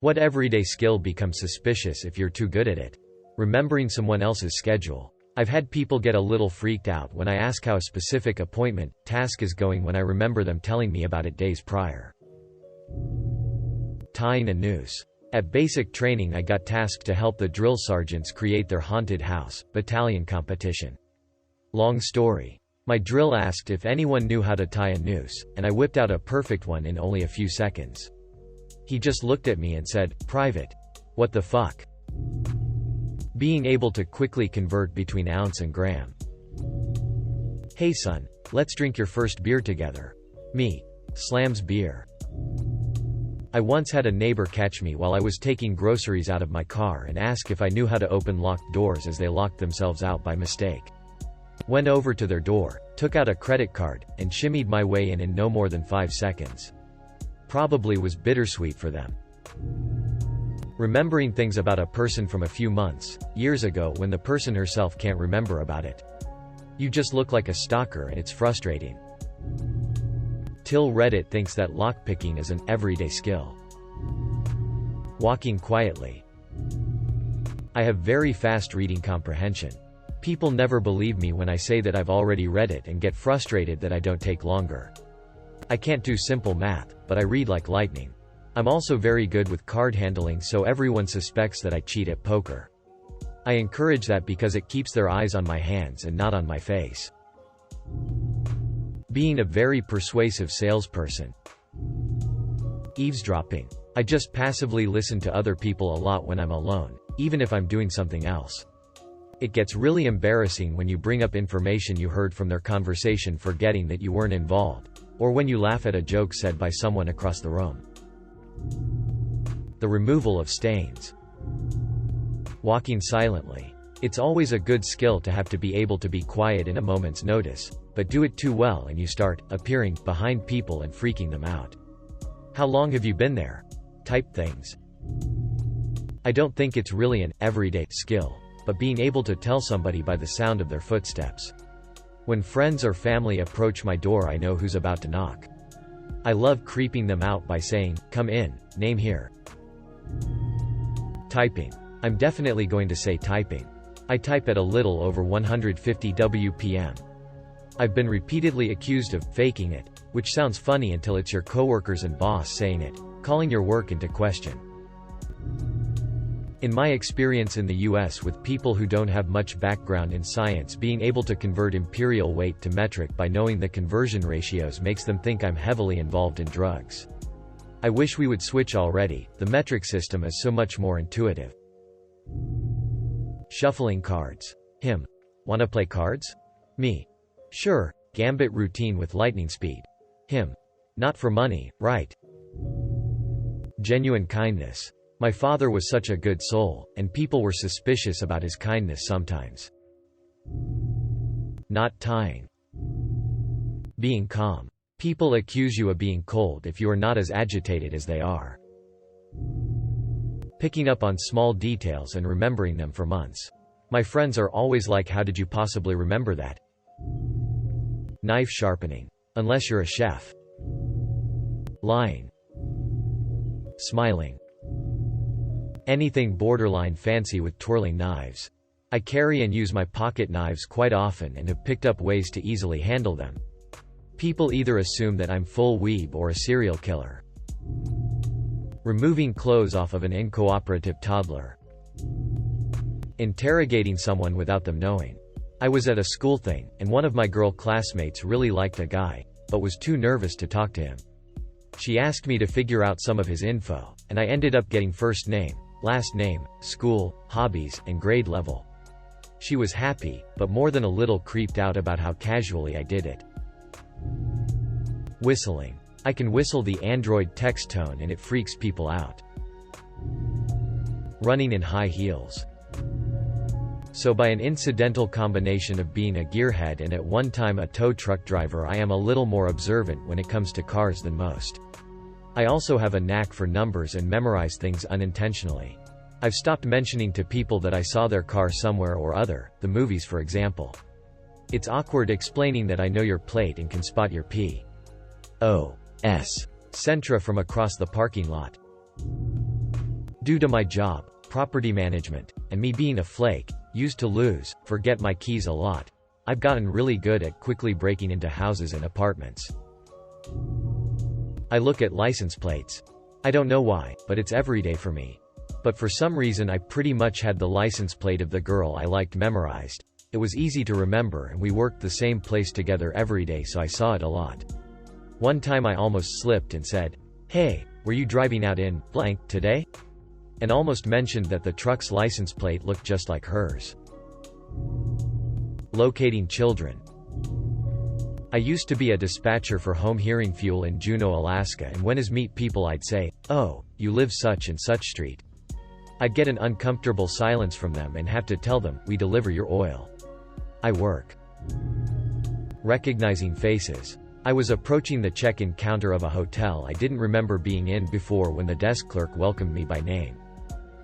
What everyday skill becomes suspicious if you're too good at it? Remembering someone else's schedule. I've had people get a little freaked out when I ask how a specific appointment, task is going when I remember them telling me about it days prior. Tying a noose. At basic training I got tasked to help the drill sergeants create their haunted house, battalion competition. Long story. My drill asked if anyone knew how to tie a noose, and I whipped out a perfect one in only a few seconds. He just looked at me and said, "Private. What the fuck?" Being able to quickly convert between ounce and gram. "Hey son, let's drink your first beer together." Me. Slams beer. I once had a neighbor catch me while I was taking groceries out of my car and ask if I knew how to open locked doors as they locked themselves out by mistake. Went over to their door, took out a credit card, and shimmied my way in no more than 5 seconds. Probably was bittersweet for them. Remembering things about a person from a few months, years ago when the person herself can't remember about it. You just look like a stalker and it's frustrating. Till Reddit thinks that lockpicking is an everyday skill. Walking quietly. I have very fast reading comprehension. People never believe me when I say that I've already read it and get frustrated that I don't take longer. I can't do simple math, but I read like lightning. I'm also very good with card handling, so everyone suspects that I cheat at poker. I encourage that because it keeps their eyes on my hands and not on my face. Being a very persuasive salesperson. Eavesdropping. I just passively listen to other people a lot when I'm alone, even if I'm doing something else. It gets really embarrassing when you bring up information you heard from their conversation forgetting that you weren't involved, or when you laugh at a joke said by someone across the room. The removal of stains. Walking silently. It's always a good skill to have to be able to be quiet in a moment's notice, but do it too well and you start appearing behind people and freaking them out. "How long have you been there?" type things. I don't think it's really an everyday skill, but being able to tell somebody by the sound of their footsteps. When friends or family approach my door, I know who's about to knock. I love creeping them out by saying, "Come in, name here." Typing. I'm definitely going to say typing. I type at a little over 150 WPM. I've been repeatedly accused of faking it, which sounds funny until it's your coworkers and boss saying it, calling your work into question. In my experience in the US with people who don't have much background in science, being able to convert imperial weight to metric by knowing the conversion ratios makes them think I'm heavily involved in drugs. I wish we would switch already. The metric system is so much more intuitive. Shuffling cards. Him. Wanna play cards? Me. Sure. Gambit routine with lightning speed. Him. Not for money, right? Genuine kindness. My father was such a good soul, and people were suspicious about his kindness sometimes. Not tying. Being calm. People accuse you of being cold if you are not as agitated as they are. Picking up on small details and remembering them for months. My friends are always like, "How did you possibly remember that?" Knife sharpening. Unless you're a chef. Lying. Smiling. Anything borderline fancy with twirling knives. I carry and use my pocket knives quite often and have picked up ways to easily handle them. People either assume that I'm full weeb or a serial killer. Removing clothes off of an uncooperative toddler. Interrogating someone without them knowing. I was at a school thing, and one of my girl classmates really liked a guy, but was too nervous to talk to him. She asked me to figure out some of his info, and I ended up getting first name, last name, school, hobbies, and grade level. She was happy, but more than a little creeped out about how casually I did it. Whistling. I can whistle the Android text tone and it freaks people out. Running in high heels. So by an incidental combination of being a gearhead and at one time a tow truck driver, I am a little more observant when it comes to cars than most. I also have a knack for numbers and memorize things unintentionally. I've stopped mentioning to people that I saw their car somewhere or other, the movies for example. It's awkward explaining that I know your plate and can spot your P.O.S. Sentra from across the parking lot. Due to my job, property management, and me being a flake, used to lose, forget my keys a lot, I've gotten really good at quickly breaking into houses and apartments. I look at license plates. I don't know why, but it's everyday for me. But for some reason I pretty much had the license plate of the girl I liked memorized. It was easy to remember and we worked the same place together every day, so I saw it a lot. One time I almost slipped and said, "Hey, were you driving out in blank today?" and almost mentioned that the truck's license plate looked just like hers. Locating children. I used to be a dispatcher for home hearing fuel in Juneau, Alaska, and when I meet people I'd say, "Oh, you live such and such street." I'd get an uncomfortable silence from them and have to tell them, "We deliver your oil." I work. Recognizing faces. I was approaching the check-in counter of a hotel I didn't remember being in before when the desk clerk welcomed me by name.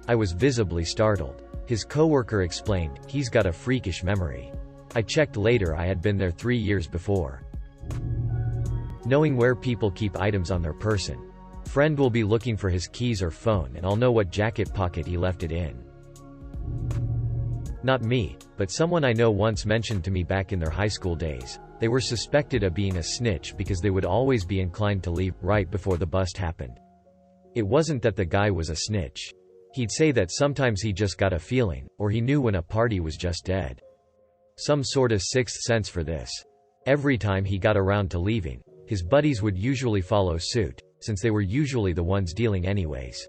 I was visibly startled. His coworker explained, "He's got a freakish memory." I checked later, I had been there 3 years before. Knowing where people keep items on their person. Friend will be looking for his keys or phone and I'll know what jacket pocket he left it in. Not me, but someone I know once mentioned to me back in their high school days, they were suspected of being a snitch because they would always be inclined to leave right before the bust happened. It wasn't that the guy was a snitch. He'd say that sometimes he just got a feeling, or he knew when a party was just dead. Some sort of sixth sense for this. Every time he got around to leaving, his buddies would usually follow suit, since they were usually the ones dealing anyways.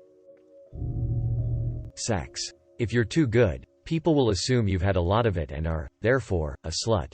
Sex. If you're too good, people will assume you've had a lot of it and are, therefore, a slut.